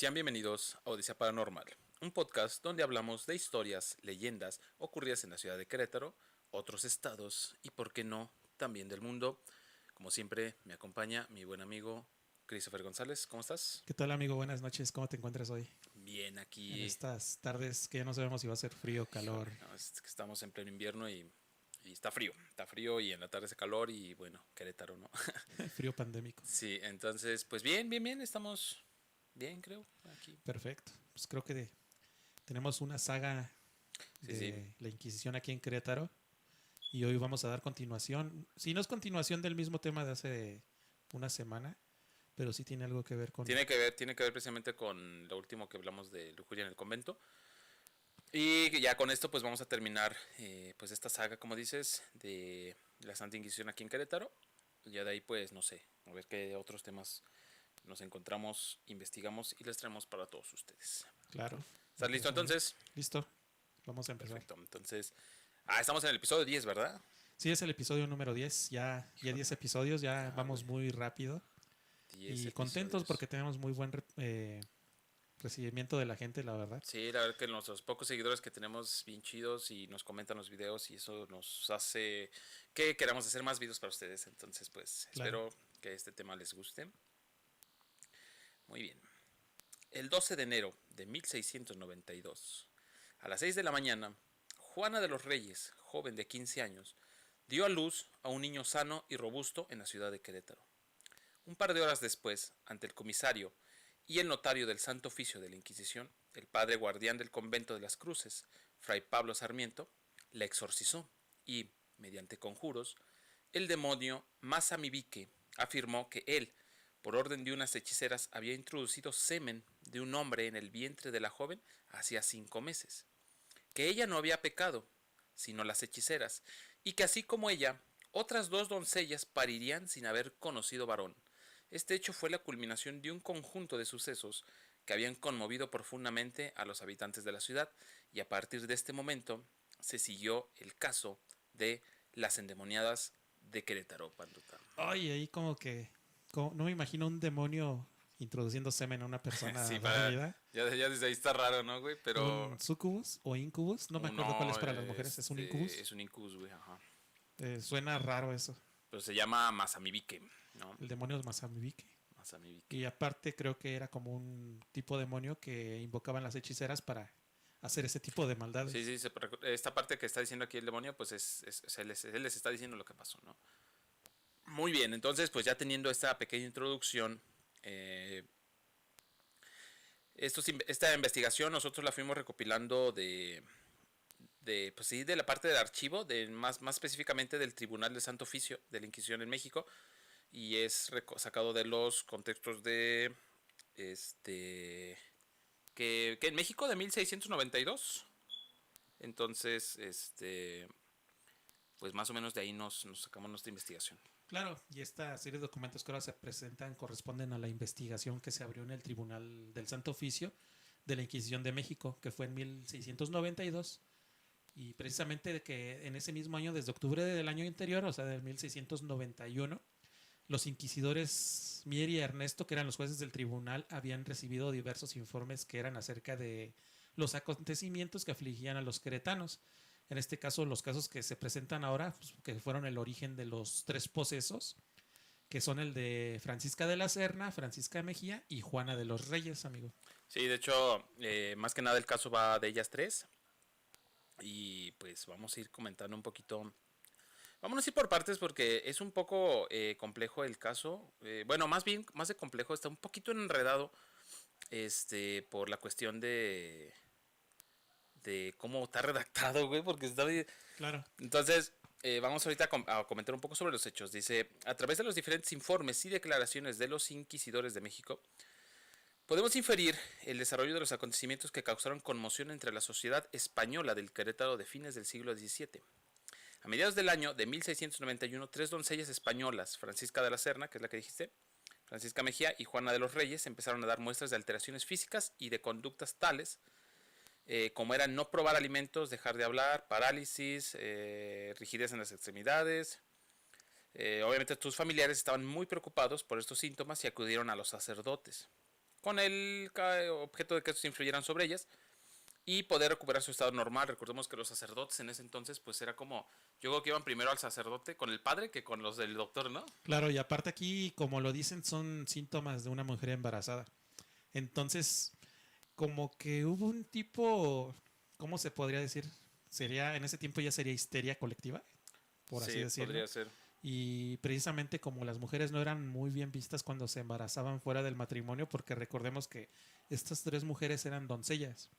Sean bienvenidos a Odisea Paranormal, un podcast donde hablamos de historias, leyendas ocurridas en la ciudad de Querétaro, otros estados y, por qué no, también del mundo. Como siempre, me acompaña mi buen amigo Christopher González. ¿Cómo estás? ¿Qué tal, amigo? Buenas noches. ¿Cómo te encuentras hoy? Bien, En aquí. estas tardes que ya no sabemos si va a ser frío o Híjole, calor. no, es que estamos en pleno invierno y está frío y en la tarde hace calor y bueno, Querétaro, ¿no? Frío pandémico. Sí, entonces, pues bien, estamos bien, creo, aquí. Perfecto. Pues creo que tenemos una saga Sí, de la Inquisición aquí en Querétaro y hoy vamos a dar continuación. Si no es continuación del mismo tema de hace una semana, pero sí tiene algo que ver con... tiene que ver precisamente con lo último que hablamos de lujuria en el convento. Y ya con esto pues vamos a terminar pues esta saga, como dices, de la Santa Inquisición aquí en Querétaro. Y ya de ahí pues no sé, a ver qué otros temas nos encontramos, investigamos y les traemos para todos ustedes. Claro, me ¿Estás listo parece muy bien. entonces? Listo, vamos a empezar. Perfecto, entonces... estamos en el episodio 10, ¿verdad? Sí, es el episodio número 10. Ya 10 episodios, ya Ya, güey. vamos muy rápido. 10 Y contentos episodios. porque tenemos muy buen recibimiento de la gente, la verdad. Sí, la verdad que nuestros pocos seguidores que tenemos bien chidos y nos comentan los videos y eso nos hace que queramos hacer más videos para ustedes. Entonces, pues Claro. espero que este tema les guste. Muy bien. El 12 de enero de 1692, a las 6 de la mañana, Juana de los Reyes, joven de 15 años, dio a luz a un niño sano y robusto en la ciudad de Querétaro. Un par de horas después, ante el comisario y el notario del Santo Oficio de la Inquisición, el padre guardián del convento de las Cruces, fray Pablo Sarmiento, la exorcizó y, mediante conjuros, el demonio Masamibique afirmó que él, por orden de unas hechiceras, había introducido semen de un hombre en el vientre de la joven hacía 5 meses, que ella no había pecado, sino las hechiceras, y que así como ella, otras 2 doncellas parirían sin haber conocido varón. Este hecho fue la culminación de un conjunto de sucesos que habían conmovido profundamente a los habitantes de la ciudad, y a partir de este momento se siguió el caso de las endemoniadas de Querétaro, Panduta. Ay, ahí no me imagino un demonio introduciendo semen a una persona Sí, para. dormida. Ya desde ahí está raro, ¿no, güey? Pero. Un sucubus o incubus, no me acuerdo cuál es Uno. para las mujeres, es un incubus. Es un incubus, güey, ajá. Suena raro eso, Pero se llama Masamibique, ¿no? el demonio de Masamibique. Masamibique. Y aparte creo que era como un tipo de demonio que invocaban las hechiceras para hacer ese tipo de Sí, maldades. sí, esta parte que está diciendo aquí el demonio, pues él les está diciendo lo que pasó, ¿no? Muy bien, entonces, pues ya teniendo esta pequeña introducción, eh, esta investigación nosotros la fuimos recopilando pues sí, de la parte del archivo, más específicamente del Tribunal del Santo Oficio de la Inquisición en México, y es sacado de los contextos de, que en México de 1692. Entonces, pues más o menos de ahí nos sacamos nuestra investigación. Claro, y esta serie de documentos que ahora se presentan corresponden a la investigación que se abrió en el Tribunal del Santo Oficio de la Inquisición de México, que fue en 1692. Y precisamente de que en ese mismo año, desde octubre del año anterior, o sea, del 1691, los inquisidores Mier y Ernesto, que eran los jueces del tribunal, habían recibido diversos informes que eran acerca de los acontecimientos que afligían a los queretanos. En este caso, los casos que se presentan ahora, pues, que fueron el origen de los 3 posesos, que son el de Francisca de la Serna, Francisca Mejía y Juana de los Reyes, amigo. Sí, de hecho, más que nada el caso va de ellas tres. Y pues vamos a ir comentando un poquito. Vamos a ir por partes porque es un poco complejo el caso. Bueno, más bien, más de complejo, está un poquito enredado. Por la cuestión de cómo está redactado, güey, porque está bien. Claro. Entonces, vamos ahorita a comentar un poco sobre los hechos. Dice, a través de los diferentes informes y declaraciones de los inquisidores de México, podemos inferir el desarrollo de los acontecimientos que causaron conmoción entre la sociedad española del Querétaro de fines del siglo XVII. A mediados del año de 1691, 3 doncellas españolas, Francisca de la Serna, que es la que dijiste, Francisca Mejía y Juana de los Reyes, empezaron a dar muestras de alteraciones físicas y de conductas tales como eran no probar alimentos, dejar de hablar, parálisis, rigidez en las extremidades. Obviamente sus familiares estaban muy preocupados por estos síntomas y acudieron a los sacerdotes. con el objeto de que estos influyeran sobre ellas y poder recuperar su estado normal. Recordemos que los sacerdotes en ese entonces pues era como, yo creo que iban primero al sacerdote con el padre que con los del doctor, ¿no? Claro, y aparte aquí, como lo dicen, son síntomas de una mujer embarazada. Entonces, como que hubo un tipo, ¿cómo se podría decir? Sería, en ese tiempo ya sería histeria colectiva, por así Sí, decirlo. podría ser. Y precisamente como las mujeres no eran muy bien vistas cuando se embarazaban fuera del matrimonio, porque recordemos que estas tres mujeres eran doncellas.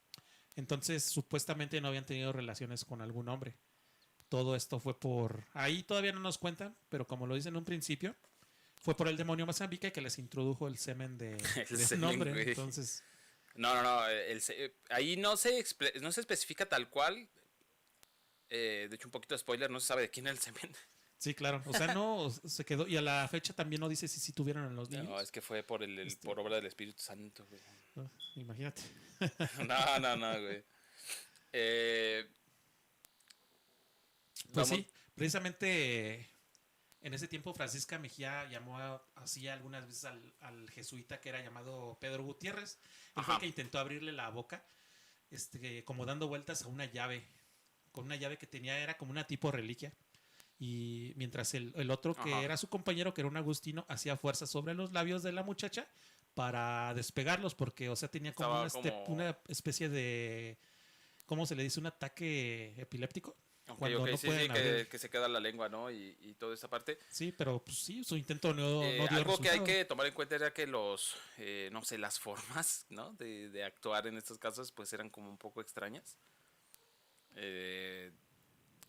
Entonces, supuestamente no habían tenido relaciones con algún hombre. Todo esto fue por... Ahí todavía no nos cuentan, pero como lo dicen en un principio, fue por el demonio Mazambique que les introdujo el semen El de semen, nombre. güey. Entonces, No. Ahí no se especifica tal cual. De hecho, un poquito de spoiler, no se sabe de quién es el semen. sí, claro. O sea, no se quedó. Y a la fecha también no dice si sí tuvieron a los No, niños. es que fue por Este, por obra del Espíritu Santo, güey. no, imagínate. No, güey. Eh, Pues vamos. sí, precisamente en ese tiempo Francisca Mejía llamó así algunas veces al jesuita que era llamado Pedro Gutiérrez. Él fue el Ajá. que intentó abrirle la boca, como dando vueltas a una llave, con una llave que tenía, era como una tipo reliquia. Y mientras el otro, que Ajá. era su compañero, que era un agustino, hacía fuerza sobre los labios de la muchacha para despegarlos, porque, o sea, tenía como Estaba como. una especie de, ¿cómo se le dice? Un ataque epiléptico, Ok, cuando no sí, pueden abrir. que se queda la lengua, ¿no? Y toda esa parte. Sí, pero pues sí, su intento no dio Algo que hay resultado. que tomar en cuenta era que no sé, las formas, ¿no? De actuar en estos casos, pues eran como un poco extrañas. Eh,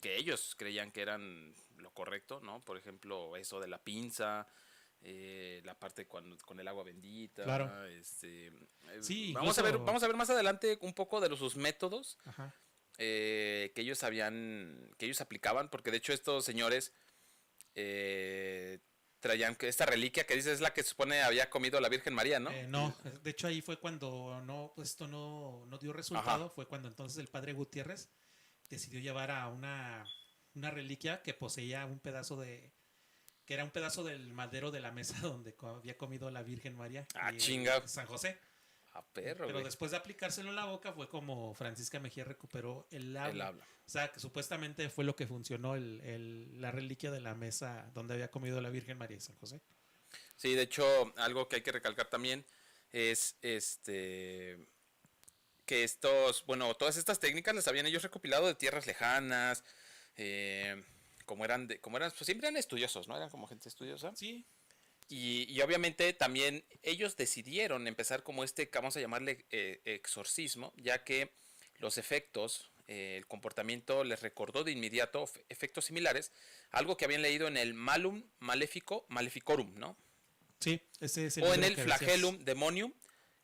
que ellos creían que eran lo correcto, ¿no? Por ejemplo, eso de la pinza, la parte con el agua Claro. bendita, Sí, incluso. vamos a ver más adelante un poco de sus métodos Ajá. que ellos aplicaban, porque de hecho estos señores eh, traían que esta reliquia que dice es la que se supone había comido la Virgen María, ¿no? No, de hecho ahí fue cuando pues, esto no dio Ajá, resultado, fue cuando entonces el padre Gutiérrez decidió llevar a una reliquia que poseía un pedazo que era un pedazo del madero de la mesa donde había comido la Virgen María ah, y chinga, San José. a perro, Pero güey, después de aplicárselo en la boca fue como Francisca Mejía recuperó el él habla. habla. O sea, que supuestamente fue lo que funcionó la reliquia de la mesa donde había comido la Virgen María y San José. Sí, de hecho, algo que hay que recalcar también es que bueno, todas estas técnicas las habían ellos recopilado de tierras lejanas, eh, pues siempre eran estudiosos, ¿no? Eran como gente estudiosa. Sí, Y obviamente también ellos decidieron empezar como vamos a llamarle exorcismo, ya que los efectos, el comportamiento les recordó de inmediato efectos similares, algo que habían leído en el Malum Maleficorum, ¿no? sí, ese es el O en libro el que decías. Flagellum Demonium,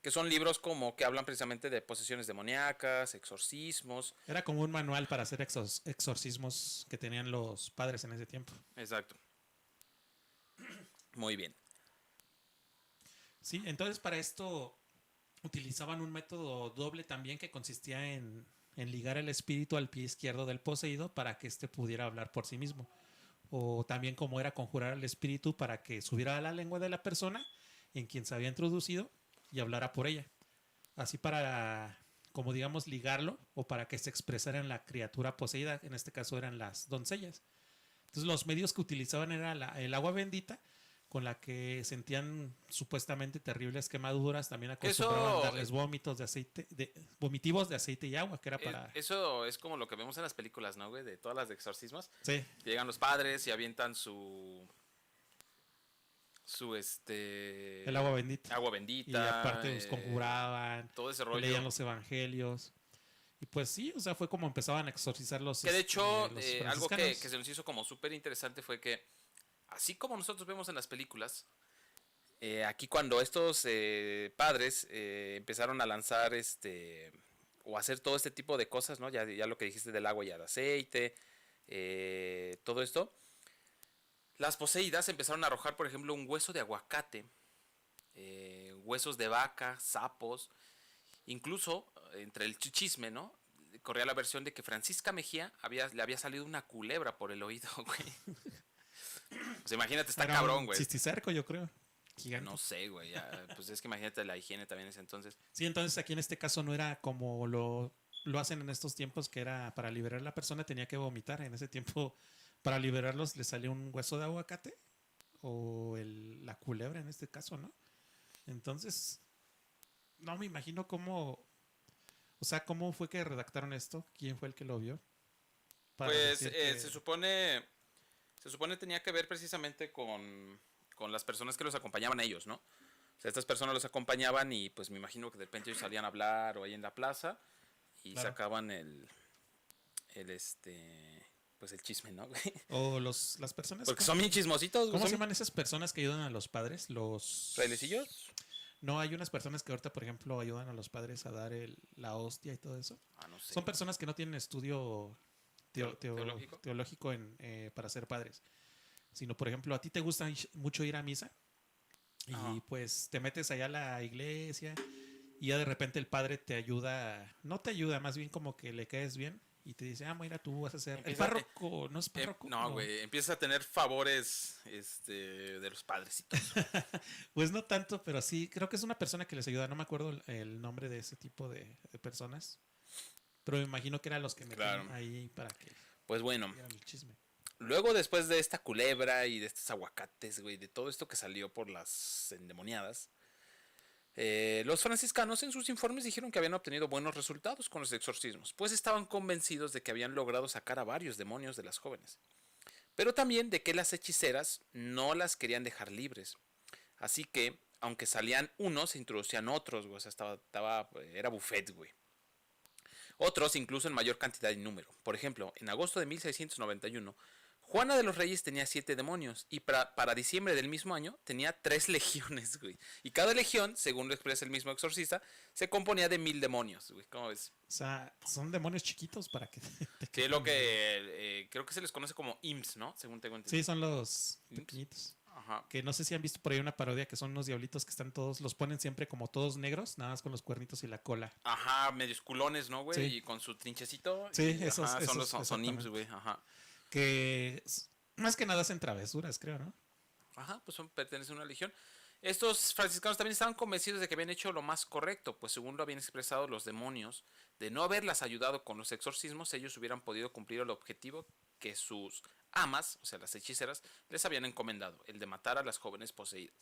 que son libros como que hablan precisamente de posesiones demoníacas, exorcismos. Era como un manual para hacer exorcismos que tenían los padres en ese tiempo. Exacto. Muy bien. Sí, entonces para esto utilizaban un método doble también que consistía en ligar el espíritu al pie izquierdo del poseído para que éste pudiera hablar por sí mismo. O también como era conjurar al espíritu para que subiera a la lengua de la persona en quien se había introducido y hablara por ella. Así para, como digamos, ligarlo o para que se expresara en la criatura poseída, en este caso eran las doncellas. Entonces los medios que utilizaban era el agua bendita, con la que sentían supuestamente terribles quemaduras, también acostumbraban Eso, darles vómitos de aceite, vomitivos de aceite y agua, que era eso es como lo que vemos en las películas, ¿no, güey? De todas las de exorcismos. sí, Llegan los padres y avientan su el agua bendita. agua Y bendita, aparte los conjuraban, todo ese leían rollo. los evangelios. Y pues sí, o sea, fue como empezaban a exorcizar Que de hecho, los algo franciscanos. que se nos hizo como súper interesante fue que, así como nosotros vemos en las películas, aquí cuando estos padres empezaron a lanzar o hacer todo este tipo de cosas, ¿no? Ya lo que dijiste del agua y el aceite, todo esto, las poseídas empezaron a arrojar, por ejemplo, un hueso de aguacate, huesos de vaca, sapos, incluso entre el chisme, ¿no? Corría la versión de que Francisca Mejía le había salido una culebra por el oído, güey. Pues imagínate, está Era cabrón, un güey. cisticerco, yo creo. gigante. No sé, güey. Pues es que imagínate la higiene también en ese entonces. Sí, entonces aquí en este caso no era como lo hacen en estos tiempos, que era para liberar a la persona tenía que vomitar. En ese tiempo, para liberarlos, le salió un hueso de aguacate o la culebra en este caso, ¿no? Entonces, no me imagino cómo, o sea, cómo fue que redactaron esto, quién fue el que lo vio. Para Pues decir que, se supone tenía que ver precisamente con las personas que los acompañaban a ellos, ¿no? O sea, estas personas los acompañaban y pues me imagino que de repente ellos salían a hablar o ahí en la plaza y claro. sacaban el pues el chisme, ¿no, güey? O las personas, Porque son bien chismositos, güey. ¿cómo se Son llaman esas personas que ayudan a los padres? Los... frailecillos. No, hay unas personas que ahorita, por ejemplo, ayudan a los padres a dar la hostia y todo eso. Ah, no sé. Son personas que no tienen estudio Teológico. teológico para ser padres. Sino, por ejemplo, a ti te gusta mucho ir a misa Ajá. y pues te metes allá a la iglesia y ya de repente el padre te ayuda, no te ayuda, más bien como que le caes bien y te dice, mira, tú vas a ser... El Empieza, párroco, ¿no es párroco? no, güey. Empieza a tener favores de los padrecitos. Pues no tanto, pero sí, creo que es una persona que les ayuda. No me acuerdo el nombre de ese tipo de personas. Pero me imagino que eran los que metían Claro. ahí para que Pues bueno. dieran el chisme. Luego, después de esta culebra y de estos aguacates, güey, de todo esto que salió por las endemoniadas, los franciscanos en sus informes dijeron que habían obtenido buenos resultados con los exorcismos, pues estaban convencidos de que habían logrado sacar a varios demonios de las jóvenes, pero también de que las hechiceras no las querían dejar libres. Así que, aunque salían unos, se introducían otros, güey, o sea, era buffet, güey. Otros incluso en mayor cantidad y número. Por ejemplo, en agosto de 1691, Juana de los Reyes tenía 7 demonios y para diciembre del mismo año tenía 3 legiones, güey. Y cada legión, según lo expresa el mismo exorcista, se componía de 1000 demonios, güey. ¿Cómo ves? O sea, son demonios chiquitos para que te Sí, es lo quepan. que creo que se les conoce como imps, ¿no? Según tengo entendido. Sí, son los Imps. pequeñitos. Ajá. Que no sé si han visto por ahí una parodia que son unos diablitos que están todos, los ponen siempre como todos negros, nada más con los cuernitos y la cola. Ajá, medios culones, ¿no, güey? Sí. Y con su trinchecito. Sí, Y, esos, ajá, esos, son imps, exactamente. güey. Ajá. Que más que nada hacen travesuras, creo, ¿no? Ajá, pues pertenecen a una legión. Estos franciscanos también estaban convencidos de que habían hecho lo más correcto, pues según lo habían expresado los demonios, de no haberlas ayudado con los exorcismos, ellos hubieran podido cumplir el objetivo que sus amas, o sea, las hechiceras, les habían encomendado, el de matar a las jóvenes poseídas.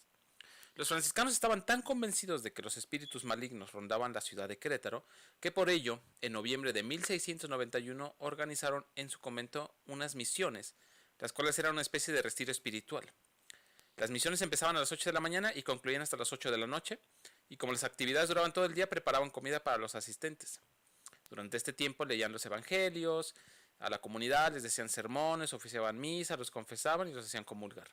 Los franciscanos estaban tan convencidos de que los espíritus malignos rondaban la ciudad de Querétaro, que por ello, en noviembre de 1691, organizaron en su convento unas misiones, las cuales eran una especie de retiro espiritual. Las misiones empezaban a las 8 de la mañana y concluían hasta las 8 de la noche, y como las actividades duraban todo el día, preparaban comida para los asistentes. Durante este tiempo leían los evangelios a la comunidad, les decían sermones, oficiaban misa, los confesaban y los hacían comulgar.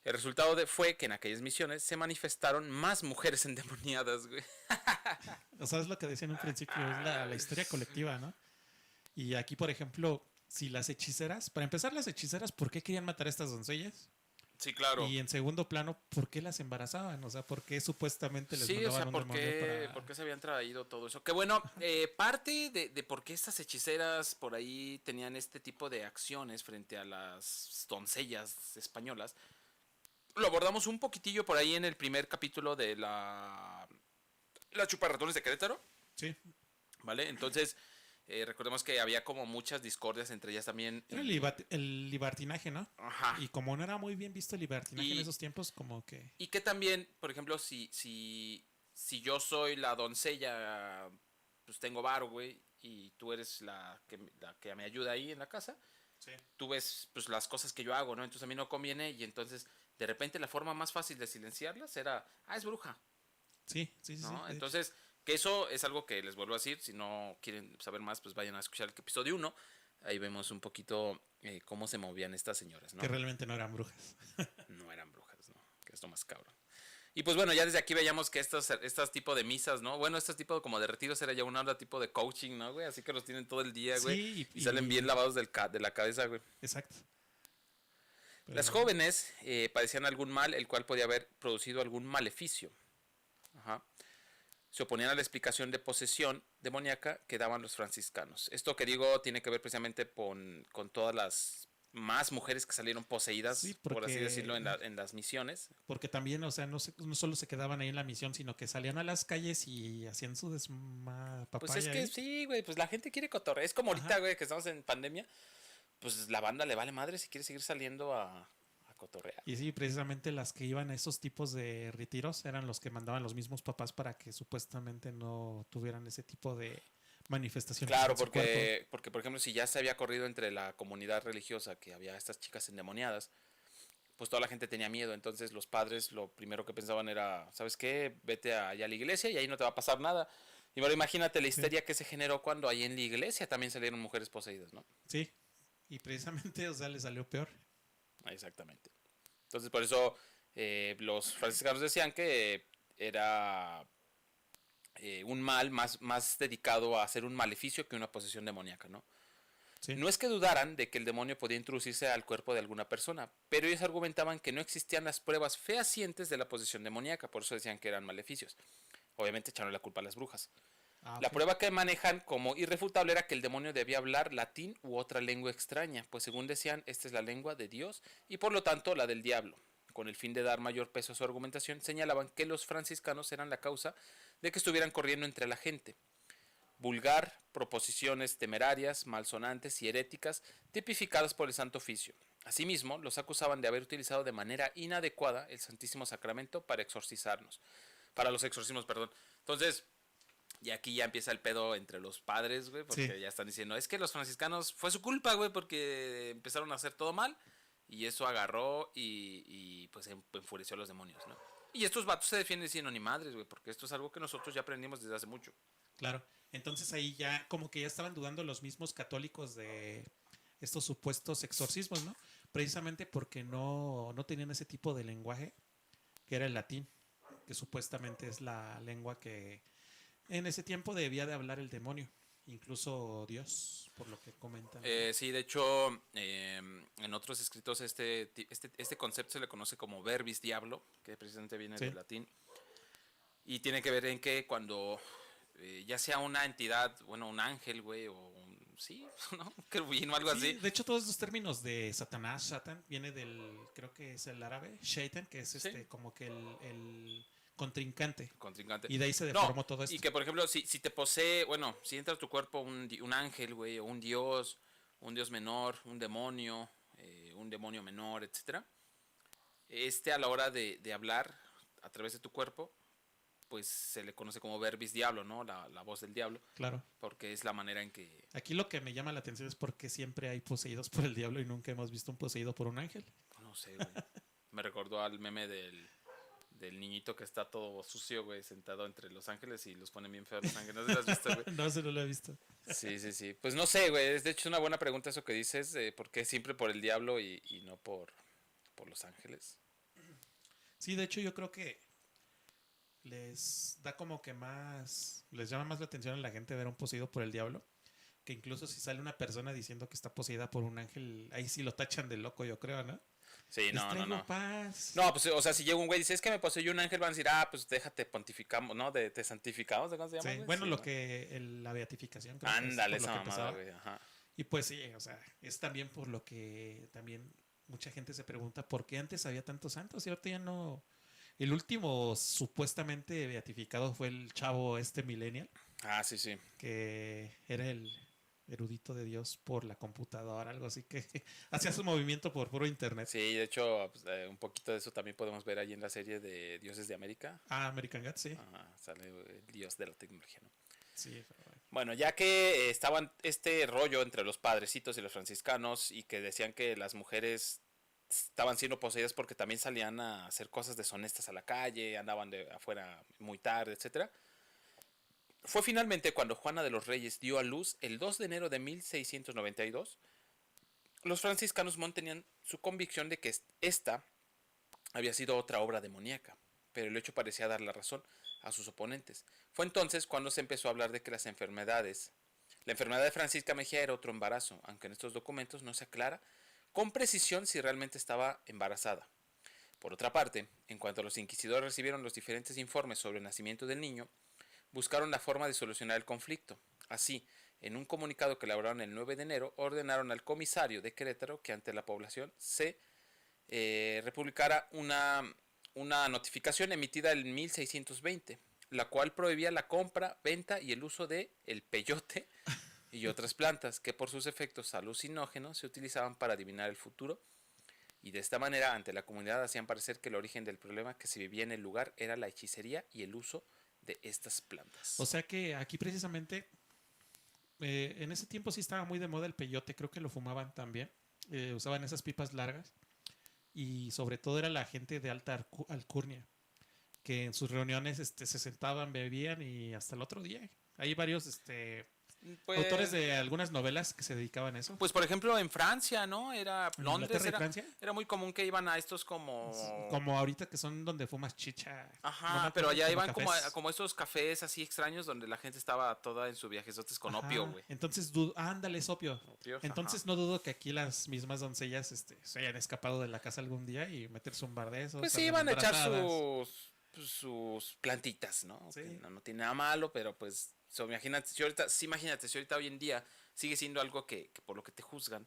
El resultado fue que en aquellas misiones se manifestaron más mujeres endemoniadas, güey. O sea, es lo que decía en un principio, es la historia colectiva, ¿no? Y aquí, por ejemplo, si las hechiceras, para empezar, las hechiceras, ¿por qué querían matar a estas doncellas? Sí, claro. Y en segundo plano, ¿por qué las embarazaban? O sea, ¿por qué supuestamente les Sí, o mandaban sea, un ¿por demonio qué, para...? por qué se habían traído todo eso? Que bueno, parte de por qué estas hechiceras por ahí tenían este tipo de acciones frente a las doncellas españolas, lo abordamos un poquitillo por ahí en el primer capítulo de la Chuparratones de Querétaro, Sí, ¿vale? Entonces, recordemos que había como muchas discordias entre ellas también. era el libertinaje, ¿no? Ajá. Y como no era muy bien visto el libertinaje en Y, esos tiempos, como que... y que también, por ejemplo, si yo soy la doncella, pues tengo varo, güey, y tú eres la que me ayuda ahí en la casa, Sí. tú ves pues las cosas que yo hago, ¿no? Entonces a mí no conviene y entonces de repente la forma más fácil de silenciarlas era, es bruja, Sí, sí, sí, sí, ¿no? de hecho. Entonces, que eso es algo que les vuelvo a decir, si no quieren saber más, pues vayan a escuchar el episodio 1, ahí vemos un poquito cómo se movían estas señoras, ¿no? Que realmente no eran brujas. No eran brujas, ¿no? Que es lo más cabrón. Y pues bueno, ya desde aquí veíamos que estos tipos de misas, ¿no? Bueno, estos tipos como de retiros era ya una onda tipo de coaching, ¿no, güey? Así que los tienen todo el día, güey. Sí, Y salen bien lavados de la cabeza, güey. Exacto. Pero Las bueno, jóvenes padecían algún mal, el cual podía haber producido algún maleficio. Ajá. Se oponían a la explicación de posesión demoníaca que daban los franciscanos. Esto que digo tiene que ver precisamente con todas las más mujeres que salieron poseídas, Sí, por así porque, decirlo, en las misiones. porque también, o sea, no solo se quedaban ahí en la misión, sino que salían a las calles y hacían su Pues es papaya que ahí. sí, güey, pues la gente quiere cotorrear. Es como ahorita, Ajá. güey, que estamos en pandemia, pues la banda le vale madre si quiere seguir saliendo a cotorrear. Y sí, precisamente las que iban a esos tipos de retiros eran los que mandaban los mismos papás para que supuestamente no tuvieran ese tipo de manifestaciones Claro, en su cuerpo. porque por ejemplo, si ya se había corrido entre la comunidad religiosa que había estas chicas endemoniadas, pues toda la gente tenía miedo. Entonces los padres lo primero que pensaban era, ¿sabes qué? Vete allá a la iglesia y ahí no te va a pasar nada. Y bueno, imagínate la Sí, histeria que se generó cuando ahí en la iglesia también salieron mujeres poseídas, ¿no? sí. Y precisamente, o sea, le salió peor. Exactamente. Entonces por eso los franciscanos decían que era un mal más dedicado a hacer un maleficio que una posesión demoníaca, ¿no? Sí, No es que dudaran de que el demonio podía introducirse al cuerpo de alguna persona, pero ellos argumentaban que no existían las pruebas fehacientes de la posesión demoníaca, por eso decían que eran maleficios. Obviamente echaron la culpa a las brujas. ah, La ok. prueba que manejan como irrefutable era que el demonio debía hablar latín u otra lengua extraña, pues según decían, esta es la lengua de Dios y por lo tanto la del diablo. Con el fin de dar mayor peso a su argumentación, señalaban que los franciscanos eran la causa de que estuvieran corriendo entre la gente. Vulgar, proposiciones temerarias, malsonantes y heréticas tipificadas por el Santo Oficio. Asimismo, los acusaban de haber utilizado de manera inadecuada el Santísimo Sacramento para exorcizarnos. Para los exorcismos, perdón. Entonces, y aquí ya empieza el pedo entre los padres, güey, Sí, porque ya están diciendo, es que los franciscanos fue su culpa, güey, porque empezaron a hacer todo mal y eso agarró y pues enfureció a los demonios, ¿no? Y estos vatos se defienden diciendo, ni madres, güey, porque esto es algo que nosotros ya aprendimos desde hace mucho. claro. Entonces ahí ya como que ya estaban dudando los mismos católicos de estos supuestos exorcismos, ¿no? Precisamente porque no tenían ese tipo de lenguaje, que era el latín, que supuestamente es la lengua que en ese tiempo debía de hablar el demonio, incluso Dios, por lo que comentan ahí. Sí, de hecho, en otros escritos este concepto se le conoce como verbis diablo, que precisamente viene Sí, del latín, y tiene que ver en que cuando ya sea una entidad, bueno, un ángel, güey, o sí, ¿no? Un querubín o algo sí, así, de hecho todos los términos de Satanás, Satan, viene del, creo que es el árabe, Shaitan, que es sí, como que el contrincante. contrincante. Y de ahí se No, deformó todo y esto. que por ejemplo, si te posee, bueno, si entra a tu cuerpo un ángel, güey, o un dios menor, un demonio menor, etcétera, a la hora de hablar a través de tu cuerpo, pues se le conoce como verbis diablo, ¿no? La voz del diablo, Claro. porque es la manera en que, Aquí lo que me llama la atención es porque siempre hay poseídos por el diablo y nunca hemos visto un poseído por un ángel. no sé, güey, me recordó al meme del niñito que está todo sucio, güey, sentado entre los ángeles y los pone bien feos los ángeles. ¿No sé si lo has visto, güey? No, se no lo he visto. Sí, sí, sí. Pues no sé, güey. Es de hecho una buena pregunta eso que dices, ¿por qué siempre por el diablo y no por los ángeles? Sí, de hecho yo creo que les da como que más, les llama más la atención a la gente ver a un poseído por el diablo, que incluso si sale una persona diciendo que está poseída por un ángel, ahí sí lo tachan de loco, yo creo, ¿no? Sí, Les no, no, traigo no. paz. No, pues, o sea, si llega un güey y dice, es que me poseyó un ángel, van a decir, ah, pues déjate pontificamos, ¿no? Te santificamos, ¿de cómo se llama, Sí, güey? bueno, Sí, lo ¿no? que la beatificación creo que es Ándale, por lo esa que mamada, empezaba. güey, ajá. Y pues sí, o sea, es también por lo que también mucha gente se pregunta por qué antes había tantos santos y ahorita ya no. El último supuestamente beatificado fue el chavo este millennial, Ah, sí, sí. que era el erudito de Dios por la computadora, algo así que hacía su movimiento por puro internet. Sí, de hecho, pues, un poquito de eso también podemos ver ahí en la serie de Dioses de América. Ah, American Gods, sí. Ajá, sale el dios de la tecnología, ¿no? Sí, pero bueno. Bueno, ya que estaban este rollo entre los padrecitos y los franciscanos y que decían que las mujeres estaban siendo poseídas porque también salían a hacer cosas deshonestas a la calle, andaban de afuera muy tarde, etcétera. Fue finalmente cuando Juana de los Reyes dio a luz el 2 de enero de 1692. Los franciscanos mantenían su convicción de que esta había sido otra obra demoníaca, pero el hecho parecía dar la razón a sus oponentes. Fue entonces cuando se empezó a hablar de que la enfermedad de Francisca Mejía era otro embarazo, aunque en estos documentos no se aclara con precisión si realmente estaba embarazada. Por otra parte, en cuanto los inquisidores recibieron los diferentes informes sobre el nacimiento del niño, buscaron la forma de solucionar el conflicto. Así, en un comunicado que elaboraron el 9 de enero, ordenaron al comisario de Querétaro que ante la población se republicara una notificación emitida en 1620, la cual prohibía la compra, venta y el uso de el peyote y otras plantas que por sus efectos alucinógenos se utilizaban para adivinar el futuro, y de esta manera ante la comunidad hacían parecer que el origen del problema que se vivía en el lugar era la hechicería y el uso de estas plantas. O sea que aquí precisamente, en ese tiempo sí estaba muy de moda el peyote, creo que lo fumaban también, usaban esas pipas largas y sobre todo era la gente de alta alcurnia, que en sus reuniones se sentaban, bebían y hasta el otro día. Hay varios autores de algunas novelas que se dedicaban a eso. Pues por ejemplo en Francia, ¿no? Era ¿En Londres, Inglaterra y Francia? era muy común que iban a estos como... Como ahorita que son donde fumas chicha. Ajá, No, pero allá como iban cafés. como esos cafés así extraños donde la gente estaba toda en su viajezotes con Ajá, opio, güey. Entonces, ándale, es opio. Entonces Ajá. no dudo que aquí las mismas doncellas se hayan escapado de la casa algún día y meterse un bar de esos. Pues sí, andan iban a echar embarazadas. sus plantitas, ¿no? Sí. Que no tiene nada malo, pero pues imagínate, si ahorita hoy en día sigue siendo algo que por lo que te juzgan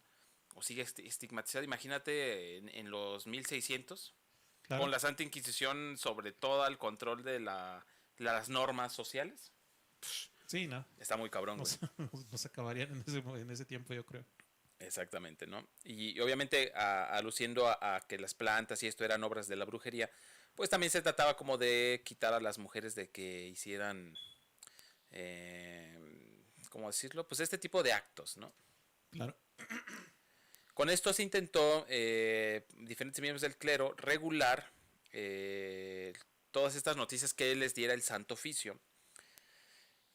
o sigue estigmatizado, imagínate en los 1600 Claro. con la Santa Inquisición sobre todo el control de las normas sociales. Sí, no. Está muy cabrón, güey. Nos acabarían en ese tiempo, yo creo. Exactamente, ¿no? Y obviamente aluciendo a que las plantas y esto eran obras de la brujería, pues también se trataba como de quitar a las mujeres de que hicieran, ¿cómo decirlo? Pues este tipo de actos, ¿no? Claro. Con esto se intentó, diferentes miembros del clero, regular todas estas noticias que les diera el Santo Oficio.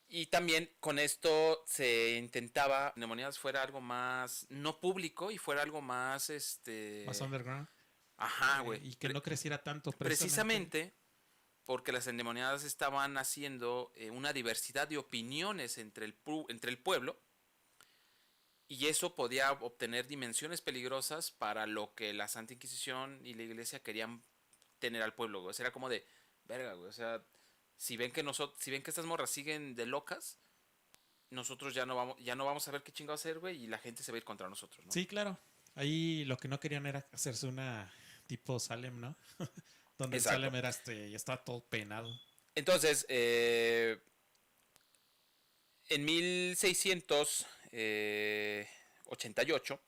Y también con esto se intentaba que Endemoniadas fuera algo más no público y fuera algo más Más underground. Ajá, güey. Y que no creciera tanto. Precisamente porque las endemoniadas estaban haciendo una diversidad de opiniones entre el pueblo, y eso podía obtener dimensiones peligrosas para lo que la Santa Inquisición y la Iglesia querían tener al pueblo, güey. O sea, era como de, verga, güey. O sea, si ven que estas morras siguen de locas, nosotros ya no vamos a ver qué chingado hacer, güey, y la gente se va a ir contra nosotros, ¿no? Sí, claro. Ahí lo que no querían era hacerse una tipo Salem, ¿no? Donde el Exacto. Salem era ya estaba todo penado. Entonces, en 1688,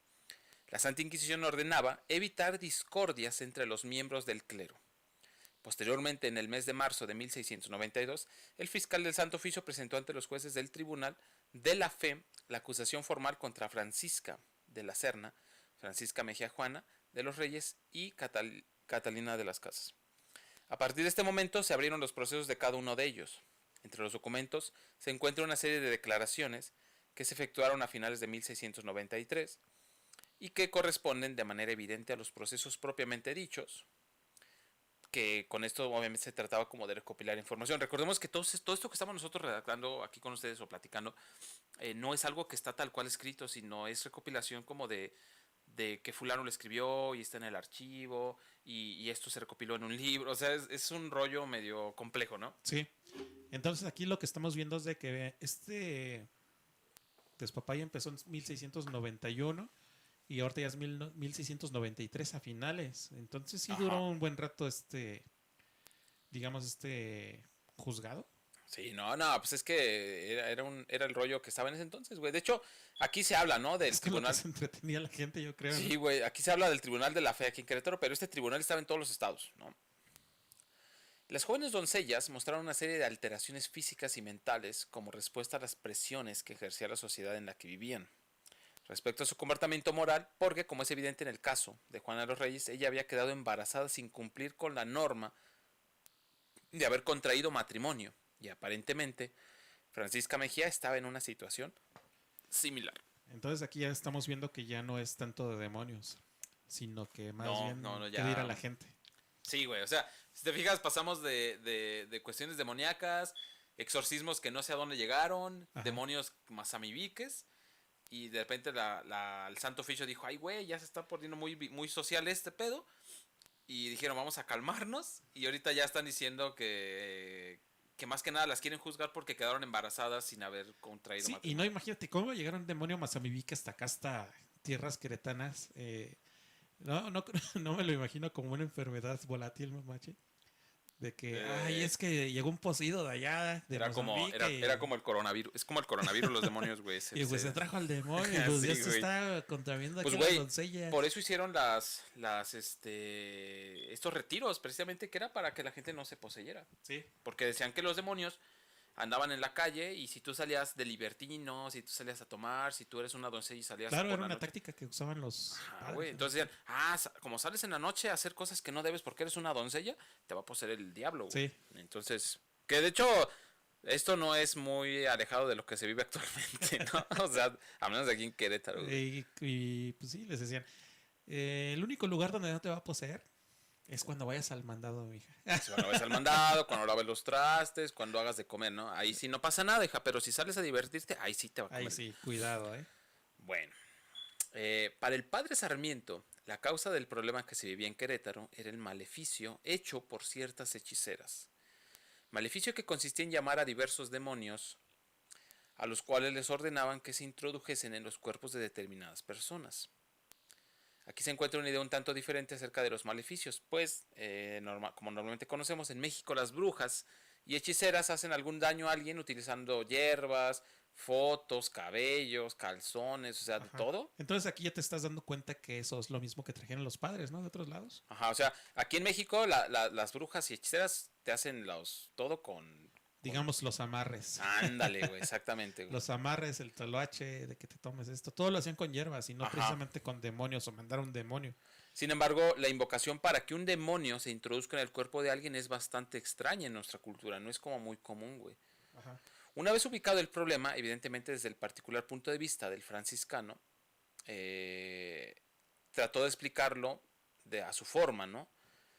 la Santa Inquisición ordenaba evitar discordias entre los miembros del clero. Posteriormente, en el mes de marzo de 1692, el fiscal del Santo Oficio presentó ante los jueces del Tribunal de la Fe la acusación formal contra Francisca de la Serna, Francisca Mejía Juana de los Reyes y Catalina de las Casas. A partir de este momento se abrieron los procesos de cada uno de ellos. Entre los documentos se encuentra una serie de declaraciones que se efectuaron a finales de 1693 y que corresponden de manera evidente a los procesos propiamente dichos, que con esto obviamente se trataba como de recopilar información. Recordemos que todo esto que estamos nosotros redactando aquí con ustedes o platicando no es algo que está tal cual escrito, sino es recopilación como de que fulano lo escribió y está en el archivo y esto se recopiló en un libro. O sea, es un rollo medio complejo, ¿no? Sí. Entonces aquí lo que estamos viendo es de que Despapaya empezó en 1691 y ahorita ya es 1693 a finales. Entonces sí duró un buen rato digamos, juzgado. Sí, no, pues es que era el rollo que estaba en ese entonces, güey. De hecho, aquí se habla, ¿no? Del Es que tribunal. lo que se entretenía la gente, yo creo. Sí, ¿no? güey, aquí se habla del Tribunal de la Fe aquí en Querétaro, pero este tribunal estaba en todos los estados, ¿no? Las jóvenes doncellas mostraron una serie de alteraciones físicas y mentales como respuesta a las presiones que ejercía la sociedad en la que vivían. Respecto a su comportamiento moral, porque como es evidente en el caso de Juana de los Reyes, ella había quedado embarazada sin cumplir con la norma de haber contraído matrimonio, y aparentemente Francisca Mejía estaba en una situación similar. Entonces aquí ya estamos viendo que ya no es tanto de demonios, sino que más bien ya. pedir a la gente. Sí, güey, o sea, si te fijas, pasamos de cuestiones demoníacas, exorcismos que no sé a dónde llegaron, Ajá. demonios mazamibiques, y de repente el Santo Oficio dijo, ay, güey, ya se está poniendo muy, muy social este pedo, y dijeron, vamos a calmarnos, y ahorita ya están diciendo que que más que nada las quieren juzgar porque quedaron embarazadas sin haber contraído Sí, y matrimonio. no, imagínate cómo llegaron demonio Mazamivica hasta acá, hasta tierras queretanas. No, no, no me lo imagino como una enfermedad volátil, mamache. De que, ay, Eh, es que llegó un poseído de allá, de era Mozambique, como el coronavirus. Es como el coronavirus, los demonios, güey. y pues se trajo al demonio, y pues Dios Sí, te güey. está contraviendo aquí Pues, a las güey, por doncellas. eso hicieron estos retiros, precisamente, que era para que la gente no se poseyera. Sí, Porque decían que los demonios andaban en la calle y si tú salías de libertino, si tú salías a tomar, si tú eres una doncella y salías claro, por era la una noche. táctica que usaban los Ah, güey. padres. Entonces decían, como sales en la noche a hacer cosas que no debes porque eres una doncella, te va a poseer el diablo, güey. Sí, Entonces, que de hecho, esto no es muy alejado de lo que se vive actualmente, ¿no? O sea, al menos aquí en Querétaro, güey. y, pues sí, les decían, el único lugar donde no te va a poseer es cuando vayas al mandado, mija. Es cuando ves al mandado, cuando laves los trastes, cuando hagas de comer, ¿no? Ahí sí no pasa nada, hija, pero si sales a divertirte, ahí sí te va a Ahí comer. sí, cuidado, ¿eh? Bueno, para el padre Sarmiento, la causa del problema que se vivía en Querétaro era el maleficio hecho por ciertas hechiceras. Maleficio que consistía en llamar a diversos demonios a los cuales les ordenaban que se introdujesen en los cuerpos de determinadas personas. Aquí se encuentra una idea un tanto diferente acerca de los maleficios, pues, como normalmente conocemos, en México las brujas y hechiceras hacen algún daño a alguien utilizando hierbas, fotos, cabellos, calzones, o sea, de Ajá. todo. Entonces aquí ya te estás dando cuenta que eso es lo mismo que trajeron los padres, ¿no? De otros lados. Ajá, o sea, aquí en México las brujas y hechiceras te hacen todo con... Digamos los amarres. Ándale, güey, exactamente, güey. Los amarres, el toloache, de que te tomes esto. Todo lo hacían con hierbas y no Ajá. precisamente con demonios o mandar a un demonio. Sin embargo, la invocación para que un demonio se introduzca en el cuerpo de alguien es bastante extraña en nuestra cultura, no es como muy común, güey. Ajá. Una vez ubicado el problema, evidentemente desde el particular punto de vista del franciscano, eh, trató de explicarlo a su forma, ¿no?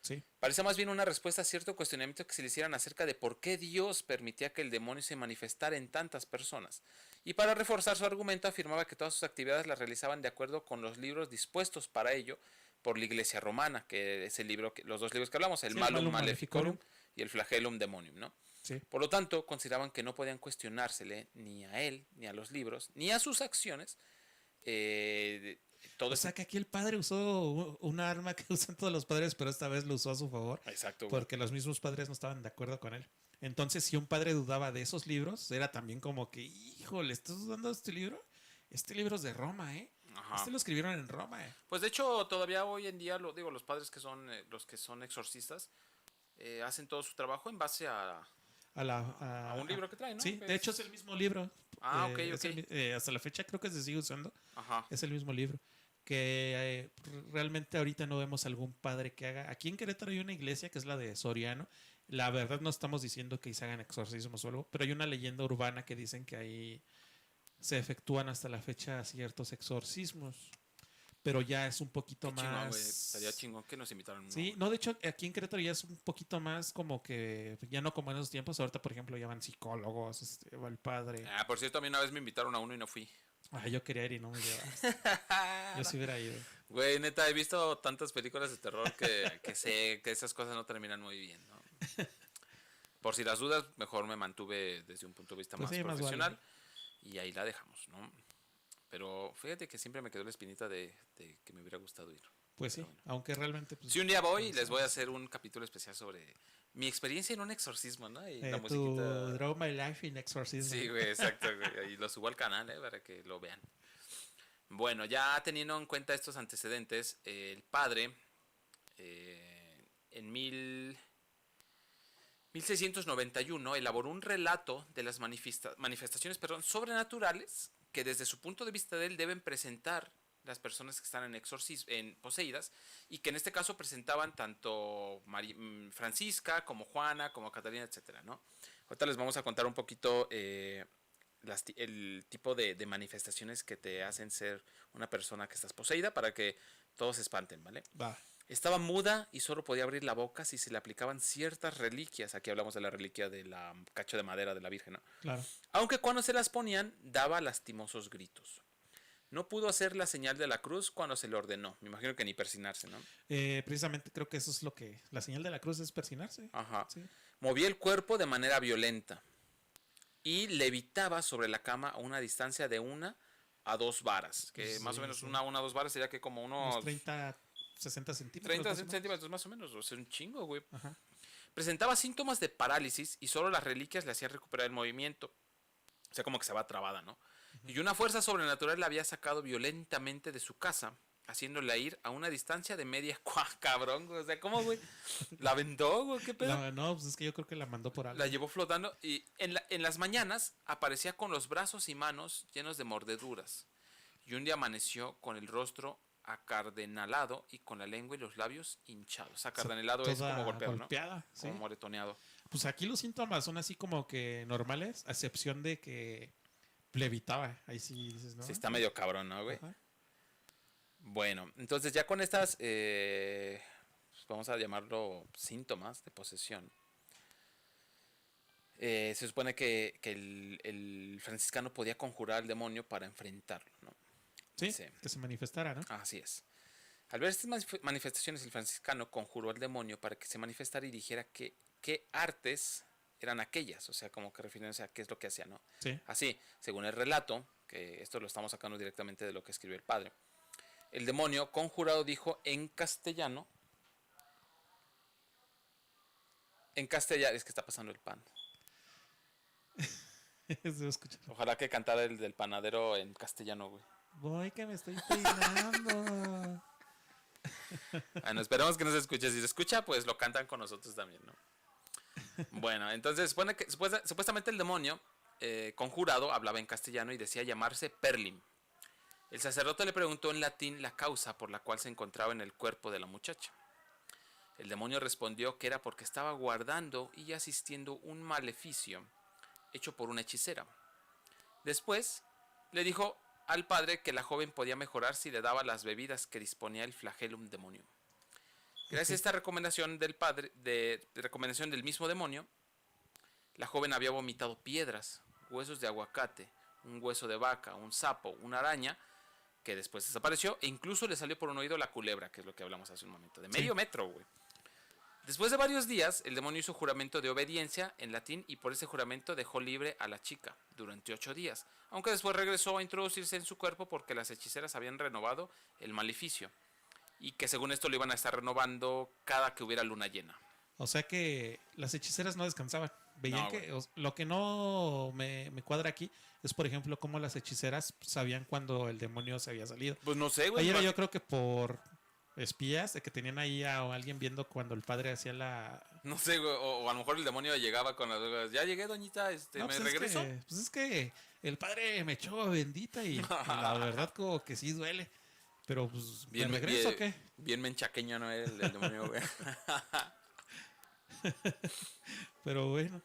Sí. Parece más bien una respuesta a cierto cuestionamiento que se le hicieran acerca de por qué Dios permitía que el demonio se manifestara en tantas personas. Y para reforzar su argumento afirmaba que todas sus actividades las realizaban de acuerdo con los libros dispuestos para ello por la Iglesia Romana, que es el libro, los dos libros que hablamos, el Sí, Malum Malum Maleficorum Maleficorum. y el Flagellum Demonium, ¿no? Sí. Por lo tanto, consideraban que no podían cuestionársele ni a él, ni a los libros, ni a sus acciones. Todo O sea que aquí el padre usó una arma que usan todos los padres, pero esta vez lo usó a su favor. Exacto, güey. Porque los mismos padres no estaban de acuerdo con él. Entonces, si un padre dudaba de esos libros, era también como que, híjole, ¿estás dudando de este libro? Este libro es de Roma, ¿eh? Ajá. Este lo escribieron en Roma, ¿eh? Pues de hecho, todavía hoy en día, los padres que son los que son exorcistas, hacen todo su trabajo en base a un libro que traen, ¿no? Sí, de hecho es el mismo libro. Ok, ok. Hasta la fecha creo que se sigue usando. Ajá. Es el mismo libro. Que realmente ahorita no vemos algún padre que haga. Aquí en Querétaro hay una iglesia que es la de Soriano. La verdad no estamos diciendo que se hagan exorcismos o algo, pero hay una leyenda urbana que dicen que ahí se efectúan hasta la fecha ciertos exorcismos. Pero ya es un poquito Qué chingón, güey. más. Estaría chingón que nos invitaran. Sí, no, de hecho, aquí en Querétaro ya es un poquito más como que, ya no como en esos tiempos, ahorita, por ejemplo, ya van psicólogos, va el padre. Por cierto, a mí una vez me invitaron a uno y no fui. Yo quería ir y no me llevaste. Yo sí hubiera ido. Güey, neta, he visto tantas películas de terror que sé que esas cosas no terminan muy bien, ¿no? Por si las dudas, mejor me mantuve desde un punto de vista Pues más sí, más profesional. vale. Y ahí la dejamos, ¿no? Pero fíjate que siempre me quedó la espinita de que me hubiera gustado ir. Pues Pero sí, bueno. aunque realmente. Pues, Si un día voy, no les voy a sabes. hacer un capítulo especial sobre mi experiencia en un exorcismo, ¿no? Y la Tu musiquita. Draw My Life in Exorcism. Sí, güey, exacto, güey. Y lo subo al canal, para que lo vean. Bueno, ya teniendo en cuenta estos antecedentes, el padre, en 1691, elaboró un relato de las manifestaciones sobrenaturales que desde su punto de vista de él deben presentar las personas que están en poseídas, y que en este caso presentaban tanto Francisca como Juana como Catalina, etcétera, ¿no? Ahorita les vamos a contar un poquito el tipo de manifestaciones que te hacen ser una persona que estás poseída, para que todos se espanten, ¿vale? Va. Estaba muda y solo podía abrir la boca si se le aplicaban ciertas reliquias. Aquí hablamos de la reliquia de la cacho de madera de la Virgen, ¿no? Claro. Aunque cuando se las ponían, daba lastimosos gritos. No pudo hacer la señal de la cruz cuando se le ordenó. Me imagino que ni persinarse, ¿no? Precisamente creo que eso es lo que. La señal de la cruz es persinarse. Ajá. Sí. Movía el cuerpo de manera violenta y levitaba sobre la cama a una distancia de 1 a 2 varas, que Sí, más o menos sí. 1 a 2 varas sería que como Unos unos 30, 60 centímetros 30 más o menos. centímetros más o menos, o sea, un chingo, güey. Ajá. Presentaba síntomas de parálisis y solo las reliquias le hacían recuperar el movimiento. O sea, como que se va trabada, ¿no? Ujú. Y una fuerza sobrenatural la había sacado violentamente de su casa, haciéndola ir a una distancia de media cabrón, güey. O sea, ¿cómo, güey? La aventó, güey, ¿qué pedo? No, pues es que yo creo que la mandó por La algo. llevó flotando y en las mañanas aparecía con los brazos y manos llenos de mordeduras. Y un día amaneció con el rostro acardenalado y con la lengua y los labios hinchados. O sea, Acardenalado es como toda golpeado, ¿no? golpeada, Como ¿sí? moretoneado. Pues aquí los síntomas son así como que normales, a excepción de que levitaba. Ahí sí dices, Sí, ¿no? está medio cabrón, ¿no, güey? Ajá. Bueno, entonces ya con estas, pues vamos a llamarlo síntomas de posesión. Se supone que el franciscano podía conjurar al demonio para enfrentarlo, ¿no? Sí, Dice, que se manifestara, ¿no? así es. Al ver estas manifestaciones, el franciscano conjuró al demonio para que se manifestara y dijera qué artes eran aquellas, o sea, como que refiriéndose a qué es lo que hacía, ¿no? Sí. Así, según el relato, que esto lo estamos sacando directamente de lo que escribió el padre, el demonio conjurado dijo en castellano, es que está pasando el pan. Se escucha. Ojalá que cantara el del panadero en castellano, güey. Voy que me estoy peinando. Bueno, esperemos que no se escuche. Si se escucha, pues lo cantan con nosotros también, ¿no? Bueno, entonces supone que supuestamente el demonio conjurado hablaba en castellano y decía llamarse Perlim. El sacerdote le preguntó en latín la causa por la cual se encontraba en el cuerpo de la muchacha. El demonio respondió que era porque estaba guardando y asistiendo un maleficio hecho por una hechicera. Después le dijo al padre que la joven podía mejorar si le daba las bebidas que disponía el flagellum demonio. Gracias a esta recomendación del padre, de recomendación del mismo demonio, la joven había vomitado piedras, huesos de aguacate, un hueso de vaca, un sapo, una araña, que después desapareció, e incluso le salió por un oído la culebra, que es lo que hablamos hace un momento, de Sí. medio metro, güey. Después de varios días, el demonio hizo juramento de obediencia en latín y por ese juramento dejó libre a la chica durante 8 días, aunque después regresó a introducirse en su cuerpo porque las hechiceras habían renovado el maleficio y que según esto lo iban a estar renovando cada que hubiera luna llena. O sea que las hechiceras no descansaban. Veían No, güey. que lo que no me cuadra aquí es, por ejemplo, cómo las hechiceras sabían cuando el demonio se había salido. Pues no sé, güey. Ahí era yo creo que por espías, de que tenían ahí a alguien viendo cuando el padre hacía la... No sé, güey. O a lo mejor el demonio llegaba con las drogas. Ya llegué, doñita, No, me pues regreso. es que el padre me echó bendita y la verdad como que sí duele. Pero pues, ¿me Bien, regreso o qué? bien menchaqueño, ¿no? El demonio, güey. Pero bueno,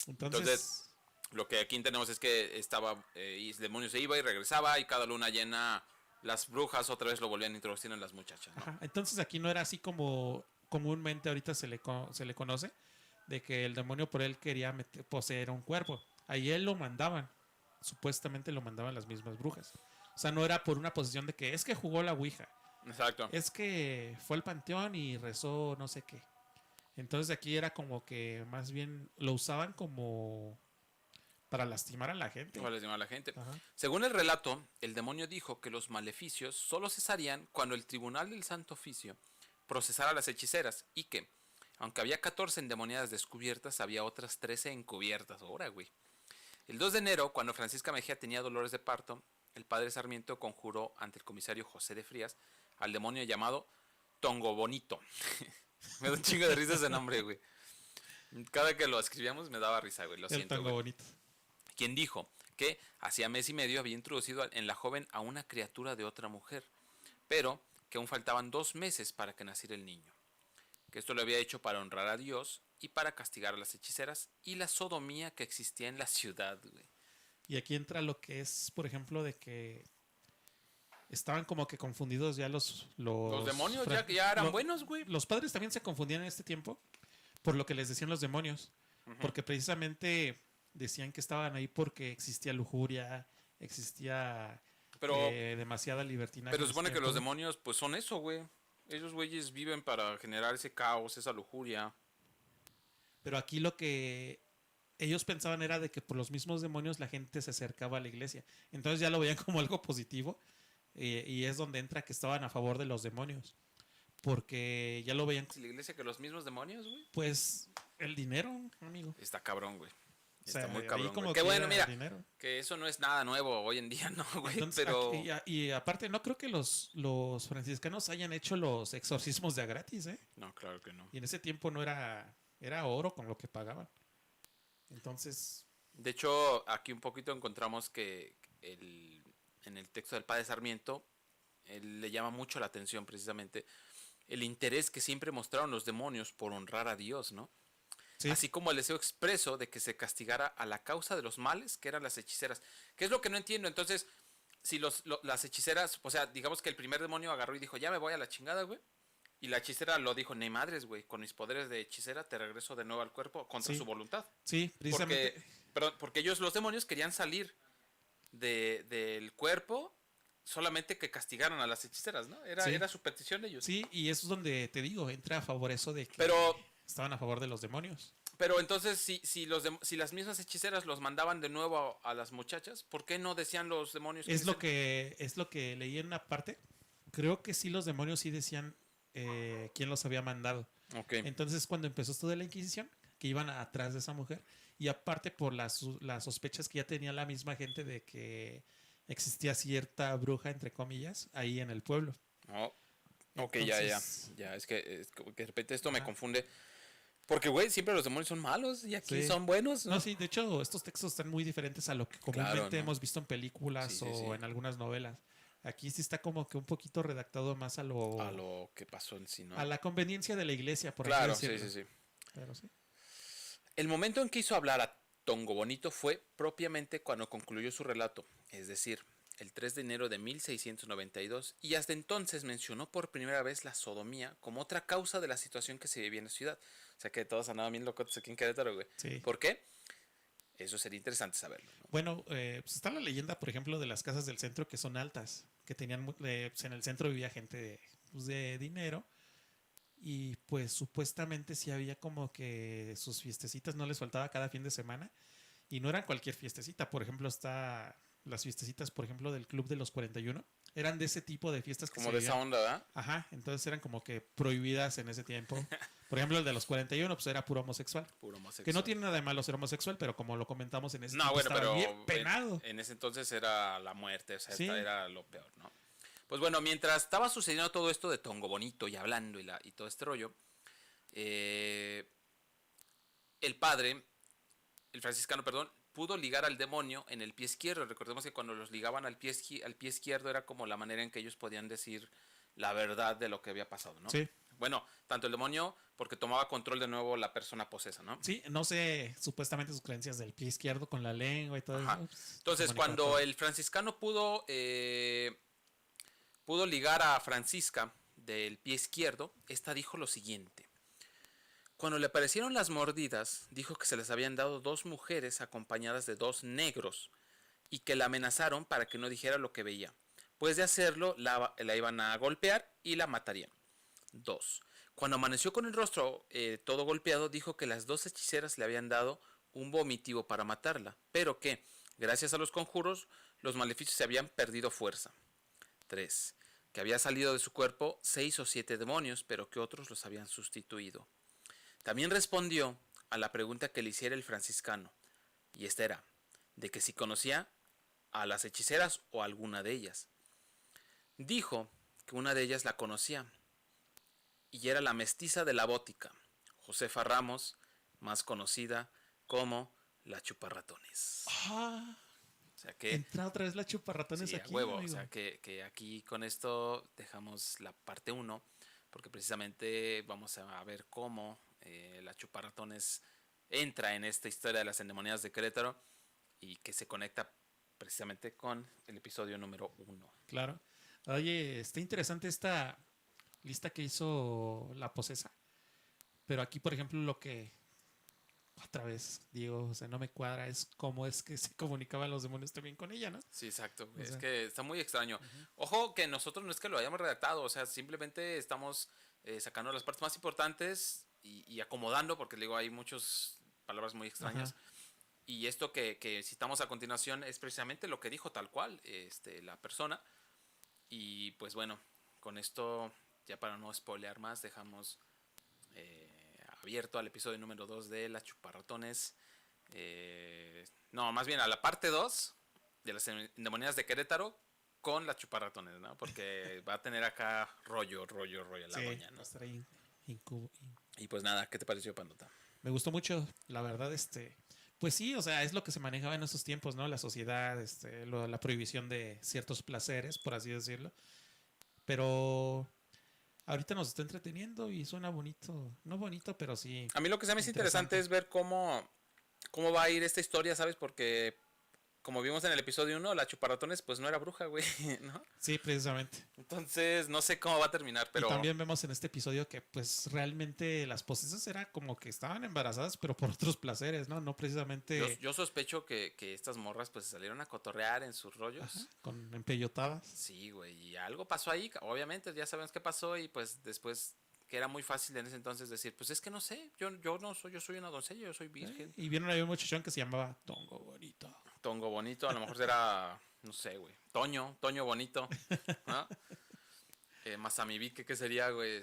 Entonces, entonces... lo que aquí tenemos es que estaba, y el demonio se iba y regresaba y cada luna llena las brujas otra vez lo volvían a introducir en las muchachas, ¿no? Ajá, entonces aquí no era así como comúnmente ahorita se le conoce, de que el demonio por él quería poseer un cuerpo. Ahí él lo mandaban, supuestamente lo mandaban las mismas brujas. O sea, no era por una posesión de que es que jugó la Ouija, Exacto. es que fue al panteón y rezó no sé qué. Entonces aquí era como que más bien lo usaban como para lastimar a la gente. Igual les digo a la gente. Ajá. Según el relato, el demonio dijo que los maleficios solo cesarían cuando el tribunal del Santo Oficio procesara a las hechiceras y que, aunque había 14 endemoniadas descubiertas, había otras 13 encubiertas. Ahora, güey. El 2 de enero, cuando Francisca Mejía tenía dolores de parto, el padre Sarmiento conjuró ante el comisario José de Frías al demonio llamado Tongo Bonito. Me da un chingo de risa ese nombre, güey. Cada que lo escribíamos me daba risa, güey. Lo El siento, tango güey. bonito. Quien dijo que hacía mes y medio había introducido en la joven a una criatura de otra mujer, pero que aún faltaban 2 meses para que naciera el niño. Que esto lo había hecho para honrar a Dios y para castigar a las hechiceras y la sodomía que existía en la ciudad, güey. Y aquí entra lo que es, por ejemplo, de que estaban como que confundidos ya Los demonios ya eran buenos, güey. Los padres también se confundían en este tiempo por lo que les decían los demonios. Porque precisamente decían que estaban ahí porque existía lujuria, existía Pero, demasiada libertinaje. pero en ese supone que los tiempo. demonios pues son eso, güey. Esos güeyes viven para generar ese caos, esa lujuria. Pero aquí lo que ellos pensaban era de que por los mismos demonios la gente se acercaba a la iglesia. Entonces ya lo veían como algo positivo. Y es donde entra que estaban a favor de los demonios. Porque ya lo veían, Si la iglesia que los mismos demonios, güey. pues, el dinero, amigo. Está cabrón, güey. O sea, Está muy ahí cabrón, como güey. que Qué bueno, era mira, dinero. que eso no es nada nuevo hoy en día, ¿no, güey? Entonces, Pero... y aparte, no creo que los franciscanos hayan hecho los exorcismos de a gratis, ¿eh? No, claro que no. Y en ese tiempo no era oro con lo que pagaban. Entonces, De hecho, aquí un poquito encontramos que en el texto del padre Sarmiento, él le llama mucho la atención precisamente el interés que siempre mostraron los demonios por honrar a Dios, ¿no? sí, Así como el deseo expreso de que se castigara a la causa de los males, que eran las hechiceras. ¿Qué es lo que no entiendo? Entonces, si las hechiceras, o sea, digamos que el primer demonio agarró y dijo, ya me voy a la chingada, güey. Y la hechicera lo dijo, ni madres, güey, con mis poderes de hechicera te regreso de nuevo al cuerpo contra Sí. su voluntad. sí, precisamente. Porque ellos, los demonios, querían salir del cuerpo solamente que castigaran a las hechiceras, ¿no? Sí. Era su petición de ellos. Sí, y eso es donde te digo, entra a favor eso de que Pero estaban a favor de los demonios. Pero entonces, si las mismas hechiceras los mandaban de nuevo a las muchachas, ¿por qué no decían los demonios? Es lo que leí en una parte. Creo que sí los demonios sí decían quién los había mandado. Ok. Entonces cuando empezó esto de la Inquisición, que iban atrás de esa mujer, y aparte por las sospechas que ya tenía la misma gente de que existía cierta bruja, entre comillas, ahí en el pueblo. Oh, ok, Entonces, ya. Es que de repente esto me ajá. confunde. Porque, güey, siempre los demonios son malos y aquí Sí. son buenos, ¿no? No, sí, de hecho, estos textos están muy diferentes a lo que comúnmente Claro, ¿no? hemos visto en películas Sí, sí, o sí. en algunas novelas. Aquí sí está como que un poquito redactado más A a lo que pasó en sí, ¿no? la conveniencia de la iglesia, por Claro, así sí, decirlo. sí, sí. Pero sí. El momento en que hizo hablar a Tongo Bonito fue propiamente cuando concluyó su relato, es decir, el 3 de enero de 1692, y hasta entonces mencionó por primera vez la sodomía como otra causa de la situación que se vivía en la ciudad. O sea que todos andaban bien locotes aquí en Querétaro, güey. Sí. ¿Por qué? Eso sería interesante saberlo, ¿no? Bueno, pues está la leyenda, por ejemplo, de las casas del centro que son altas, que tenían, pues en el centro vivía gente de dinero y pues supuestamente sí había como que sus fiestecitas no les faltaba cada fin de semana y no eran cualquier fiestecita, por ejemplo, está las fiestecitas, por ejemplo, del Club de los 41, eran de ese tipo de fiestas que Como se de esa vivían. onda, ¿verdad? Ajá, entonces eran como que prohibidas en ese tiempo. Por ejemplo, el de los 41 pues era puro homosexual. Puro homosexual. Que no tiene nada de malo ser homosexual, pero como lo comentamos en ese No, tiempo bueno, estaba pero bien penado. en ese entonces era la muerte, o sea, Sí. era lo peor, ¿no? Pues bueno, mientras estaba sucediendo todo esto de Tongo Bonito y hablando y todo este rollo, el padre, el franciscano, perdón, pudo ligar al demonio en el pie izquierdo. Recordemos que cuando los ligaban al pie izquierdo era como la manera en que ellos podían decir la verdad de lo que había pasado, ¿no? Sí. Bueno, tanto el demonio porque tomaba control de nuevo la persona posesa, ¿no? Sí, no sé supuestamente sus creencias del pie izquierdo con la lengua y todo Ajá. eso. Pues, Entonces, comunicaba cuando todo. el franciscano pudo ligar a Francisca del pie izquierdo, esta dijo lo siguiente. Cuando le aparecieron las mordidas, dijo que se les habían dado dos mujeres acompañadas de dos negros y que la amenazaron para que no dijera lo que veía. Pues de hacerlo, la iban a golpear y la matarían. 2. Cuando amaneció con el rostro todo golpeado, dijo que las dos hechiceras le habían dado un vomitivo para matarla, pero que, gracias a los conjuros, los maleficios se habían perdido fuerza. 3. Que había salido de su cuerpo 6 o 7 demonios, pero que otros los habían sustituido. También respondió a la pregunta que le hiciera el franciscano, y esta era, de que si conocía a las hechiceras o alguna de ellas. Dijo que una de ellas la conocía, y era la mestiza de la Bótica, Josefa Ramos, más conocida como la Chuparratones. Ah, O sea que, entra otra vez la chuparratones sí, a aquí, huevo, amigo. o sea que aquí con esto dejamos la parte 1, porque precisamente vamos a ver cómo la Chuparratones entra en esta historia de las endemoniadas de Querétaro y que se conecta precisamente con el episodio número 1. Claro. Oye, está interesante esta lista que hizo la posesa. Pero aquí, por ejemplo, lo que otra vez digo, o sea, no me cuadra es cómo es que se comunicaban los demonios también con ella, ¿no? Sí, exacto. O Es sea, que está muy extraño. Ojo que nosotros no es que lo hayamos redactado, o sea, simplemente estamos sacando las partes más importantes y acomodando, porque le digo, hay muchas palabras muy extrañas. Ajá. Y esto que citamos a continuación es precisamente lo que dijo tal cual la persona. Y pues bueno, con esto, ya para no spoilear más, dejamos abierto al episodio número 2 de Las Chuparratones. No, más bien a la parte 2 de las endemoniadas de Querétaro con las Chuparratones, ¿no? Porque va a tener acá rollo la Sí, doña, va a ¿no? estar ahí incu- Y pues nada, ¿qué te pareció, Pandota? Me gustó mucho, la verdad, pues sí, o sea, es lo que se manejaba en esos tiempos, ¿no? La sociedad, la prohibición de ciertos placeres, por así decirlo. Pero ahorita nos está entreteniendo y suena bonito, no bonito, pero sí A mí lo que se me hace interesante interesante. es ver cómo va a ir esta historia, ¿sabes? Porque como vimos en el episodio 1, la Chuparratones pues no era bruja, güey, ¿no? Sí, precisamente. Entonces, no sé cómo va a terminar, Y pero también vemos en este episodio que pues realmente las posesas era como que estaban embarazadas, pero por otros placeres, ¿no? No precisamente, yo sospecho que estas morras pues salieron a cotorrear en sus ajá, rollos. con empellotadas. Sí, güey, y algo pasó ahí, obviamente, ya sabemos qué pasó y pues después que era muy fácil en ese entonces decir, pues es que no sé, yo no soy, yo soy una doncella, yo soy virgen. Y vieron ahí un muchachón que se llamaba Tongo Bonito. Tongo bonito, a lo mejor será, no sé, güey, Toño bonito, ¿no? Masamibique, ¿qué sería, güey?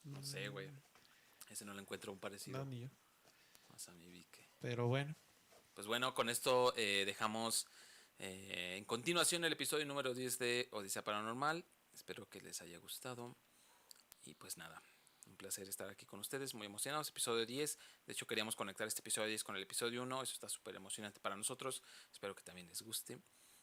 No sé, güey, Mm, ese no le encuentro un no, parecido. ni yo. Masamibique. Pero bueno, Pues bueno, con esto dejamos en continuación el episodio número 10 de Odisea Paranormal. Espero que les haya gustado. Y pues nada, un placer estar aquí con ustedes, muy emocionados. Episodio 10. De hecho, queríamos conectar este episodio 10 con el episodio 1. Eso está súper emocionante para nosotros. Espero que también les guste.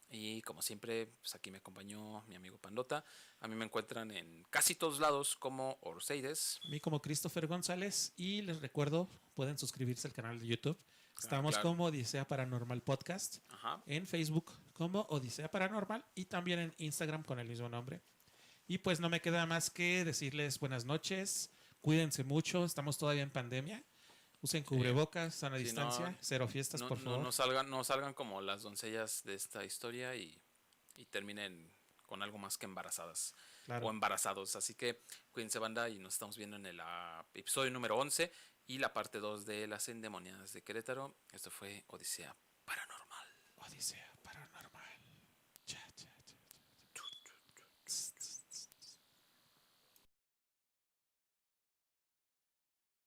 Y como siempre, pues aquí me acompañó mi amigo Pandota. A mí me encuentran en casi todos lados como Orseides. a mí como Christopher González y les recuerdo, pueden suscribirse al canal de YouTube. Claro, Estamos claro. como Odisea Paranormal Podcast, Ajá. en Facebook como Odisea Paranormal y también en Instagram con el mismo nombre. Y pues no me queda más que decirles buenas noches, cuídense mucho, estamos todavía en pandemia, usen Sí. cubrebocas, sana Si no, distancia, cero fiestas, por favor. no salgan como las doncellas de esta historia y terminen con algo más que embarazadas o Claro, embarazados. Así que cuídense, banda, y nos estamos viendo en el episodio número 11 y la parte 2 de las endemoniadas de Querétaro. Esto fue Odisea Paranormal. Odisea Paranormal.